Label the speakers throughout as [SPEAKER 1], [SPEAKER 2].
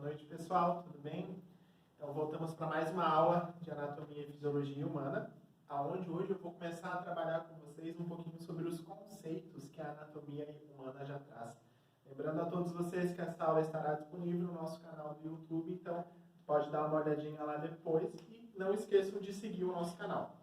[SPEAKER 1] Boa noite, pessoal, tudo bem? Então, voltamos para mais uma aula de Anatomia e Fisiologia Humana, onde hoje eu vou começar a trabalhar com vocês um pouquinho sobre os conceitos que a anatomia humana já traz. Lembrando a todos vocês que essa aula estará disponível no nosso canal do YouTube, então pode dar uma olhadinha lá depois e não esqueçam de seguir o nosso canal.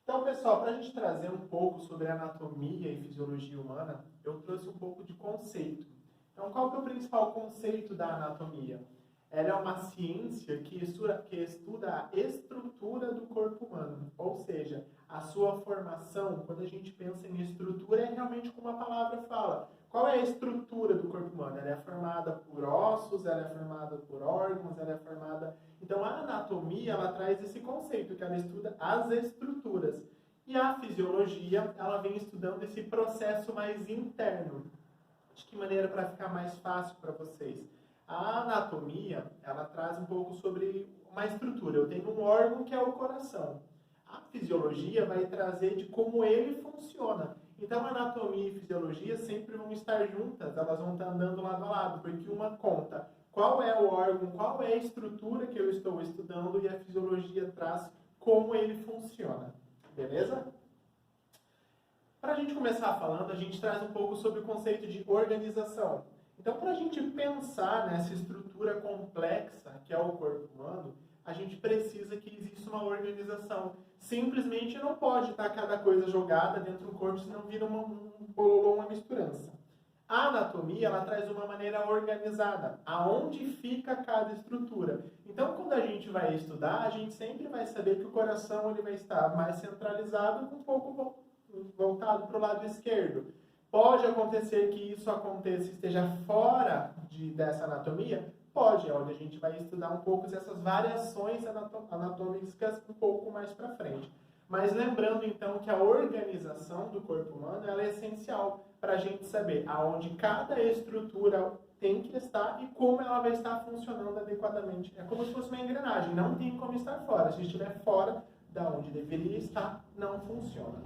[SPEAKER 1] Então, pessoal, para a gente trazer um pouco sobre anatomia e fisiologia humana, eu trouxe um pouco de conceito. Então, qual que é o principal conceito da anatomia? Ela é uma ciência que estuda a estrutura do corpo humano, ou seja, a sua formação. Quando a gente pensa em estrutura, é realmente como a palavra fala. Qual é a estrutura do corpo humano? Ela é formada por ossos, ela é formada por órgãos, ela é formada... Então, a anatomia, ela traz esse conceito, que ela estuda as estruturas. E a fisiologia, ela vem estudando esse processo mais interno. De que maneira para ficar mais fácil para vocês? A anatomia, ela traz um pouco sobre uma estrutura. Eu tenho um órgão que é o coração. A fisiologia vai trazer de como ele funciona. Então, anatomia e fisiologia sempre vão estar juntas, elas vão estar andando lado a lado, porque uma conta qual é o órgão, qual é a estrutura que eu estou estudando e a fisiologia traz como ele funciona. Beleza? Para a gente começar falando, a gente traz um pouco sobre o conceito de organização. Então, para a gente pensar nessa estrutura complexa que é o corpo humano, a gente precisa que exista uma organização. Simplesmente não pode estar cada coisa jogada dentro do corpo, senão vira um bololô, uma misturança. A anatomia, ela traz uma maneira organizada, aonde fica cada estrutura. Então, quando a gente vai estudar, a gente sempre vai saber que o coração ele vai estar mais centralizado, um pouco voltado para o lado esquerdo. Pode acontecer que isso aconteça e esteja fora dessa anatomia? Pode, é onde a gente vai estudar um pouco essas variações anatômicas um pouco mais para frente. Mas lembrando, então, que a organização do corpo humano ela é essencial para a gente saber aonde cada estrutura tem que estar e como ela vai estar funcionando adequadamente. É como se fosse uma engrenagem, não tem como estar fora. Se estiver fora da onde deveria estar, não funciona.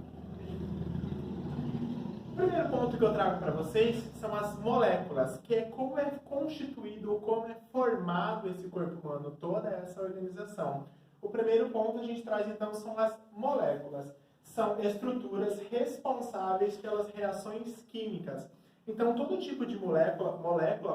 [SPEAKER 1] O primeiro ponto que eu trago para vocês são as moléculas, que é como é constituído ou como é formado esse corpo humano, toda essa organização. O primeiro ponto a gente traz então são as moléculas. São estruturas responsáveis pelas reações químicas. Então, todo tipo de molécula,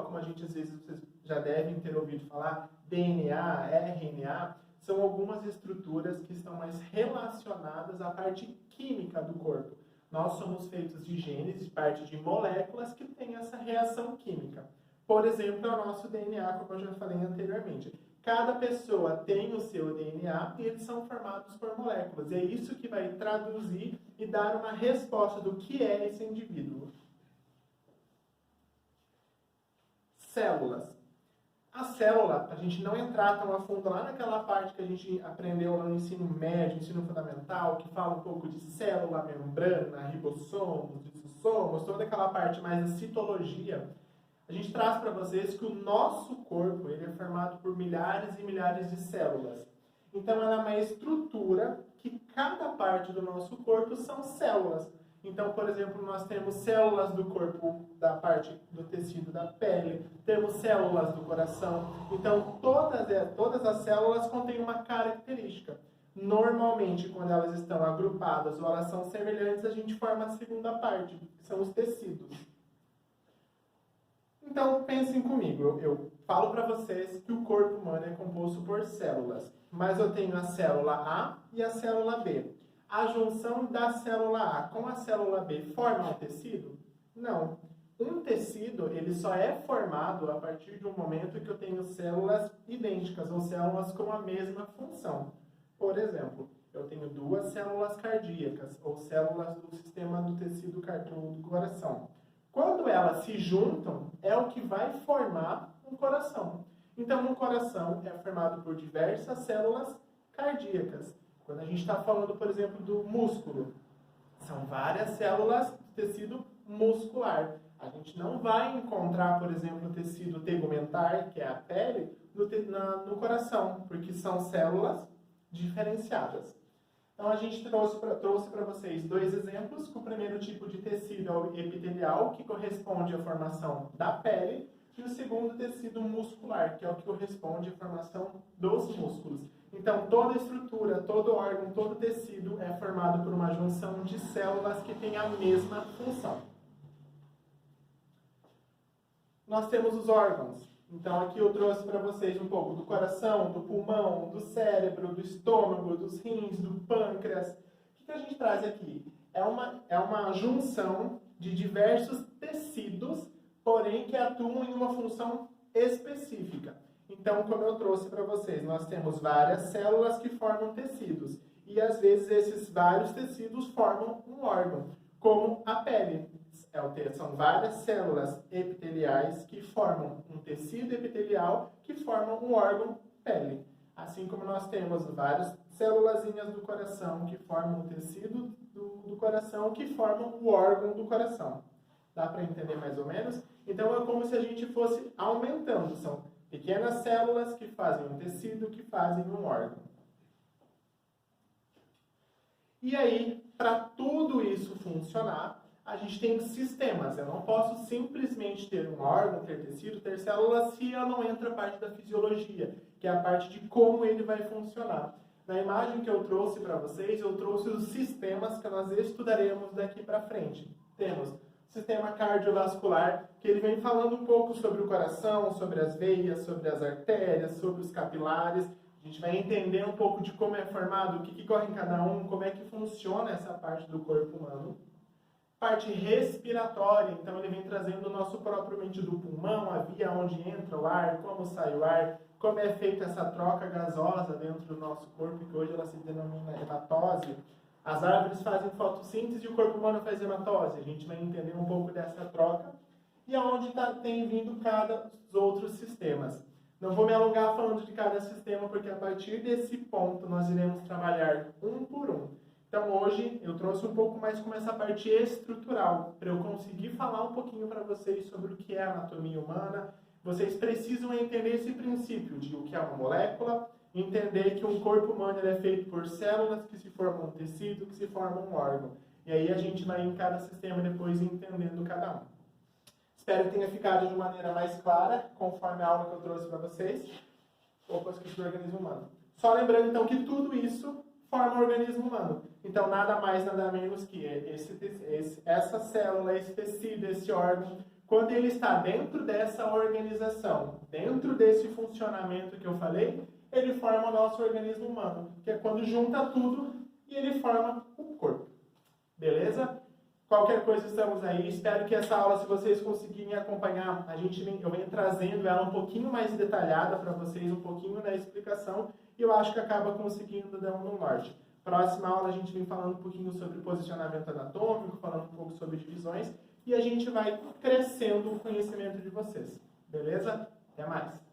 [SPEAKER 1] como a gente às vezes vocês já devem ter ouvido falar, DNA, RNA, são algumas estruturas que estão mais relacionadas à parte química do corpo. Nós somos feitos de genes, parte de moléculas que têm essa reação química. Por exemplo, é o nosso DNA, como eu já falei anteriormente. Cada pessoa tem o seu DNA e eles são formados por moléculas. É isso que vai traduzir e dar uma resposta do que é esse indivíduo. Células. A célula, a gente não entrar tão a fundo lá naquela parte que a gente aprendeu lá no ensino médio, ensino fundamental, que fala um pouco de célula, membrana, ribossomos, lisossomos, toda aquela parte mais da citologia. A gente traz para vocês que o nosso corpo ele é formado por milhares e milhares de células. Então, ela é uma estrutura que cada parte do nosso corpo são células. Então, por exemplo, nós temos células do corpo, da parte do tecido da pele, temos células do coração. Então, todas as células contêm uma característica. Normalmente, quando elas estão agrupadas ou elas são semelhantes, a gente forma a segunda parte, que são os tecidos. Então, pensem comigo, eu falo para vocês que o corpo humano é composto por células, mas eu tenho a célula A e a célula B. A junção da célula A com a célula B forma um tecido? Não. Um tecido, ele só é formado a partir de um momento que eu tenho células idênticas, ou células com a mesma função. Por exemplo, eu tenho duas células cardíacas, ou células do sistema do tecido do coração. Quando elas se juntam, é o que vai formar um coração. Então, um coração é formado por diversas células cardíacas. Quando a gente está falando, por exemplo, do músculo, são várias células do tecido muscular. A gente não vai encontrar, por exemplo, o tecido tegumentar, que é a pele, no coração, porque são células diferenciadas. Então, a gente trouxe para vocês dois exemplos. O primeiro tipo de tecido é o epitelial, que corresponde à formação da pele. e o segundo tecido muscular, que é o que corresponde à formação dos músculos. Então, toda estrutura, todo órgão, todo tecido é formado por uma junção de células que têm a mesma função. Nós temos os órgãos. Então, aqui eu trouxe para vocês um pouco do coração, do pulmão, do cérebro, do estômago, dos rins, do pâncreas. O que a gente traz aqui? É uma junção de diversos tecidos, porém que atuam em uma função específica. Então, como eu trouxe para vocês, nós temos várias células que formam tecidos. E, às vezes, esses vários tecidos formam um órgão, como a pele. São várias células epiteliais que formam um tecido epitelial que formam um órgão pele. Assim como nós temos várias célulazinhas do coração que formam o tecido do coração que formam o órgão do coração. Dá para entender mais ou menos? Então, é como se a gente fosse aumentando. São pequenas células que fazem um tecido, que fazem um órgão. E aí, para tudo isso funcionar, a gente tem sistemas. Eu não posso simplesmente ter um órgão, ter tecido, ter células, se ela não entra a parte da fisiologia, que é a parte de como ele vai funcionar. Na imagem que eu trouxe para vocês, eu trouxe os sistemas que nós estudaremos daqui para frente. Temos o sistema cardiovascular, que ele vem falando um pouco sobre o coração, sobre as veias, sobre as artérias, sobre os capilares. A gente vai entender um pouco de como é formado, o que corre em cada um, como é que funciona essa parte do corpo humano. Parte respiratória, então ele vem trazendo o nosso propriamente do pulmão, a via onde entra o ar, como sai o ar, como é feita essa troca gasosa dentro do nosso corpo, que hoje ela se denomina hematose. As árvores fazem fotossíntese e o corpo humano faz hematose. A gente vai entender um pouco dessa troca e aonde tem vindo cada dos outros sistemas. Não vou me alongar falando de cada sistema, porque a partir desse ponto nós iremos trabalhar um por um. Então, hoje, eu trouxe um pouco mais como essa parte estrutural, para eu conseguir falar um pouquinho para vocês sobre o que é a anatomia humana. Vocês precisam entender esse princípio de o que é uma molécula, entender que um corpo humano é feito por células que se formam um tecido, que se formam um órgão. E aí a gente vai em cada sistema depois entendendo cada um. Espero que tenha ficado de maneira mais clara, conforme a aula que eu trouxe para vocês, ou com as questões do organismo humano. Só lembrando, então, que tudo isso forma o organismo humano. Então, nada mais, nada menos que essa célula, esse tecido, esse órgão, quando ele está dentro dessa organização, dentro desse funcionamento que eu falei, ele forma o nosso organismo humano, que é quando junta tudo e ele forma o corpo. Beleza? Qualquer coisa, estamos aí. Espero que essa aula, se vocês conseguirem acompanhar, eu venho trazendo ela um pouquinho mais detalhada para vocês, um pouquinho na explicação, e eu acho que acaba conseguindo dar um norte. Próxima aula a gente vem falando um pouquinho sobre posicionamento anatômico, falando um pouco sobre divisões, e a gente vai crescendo o conhecimento de vocês. Beleza? Até mais!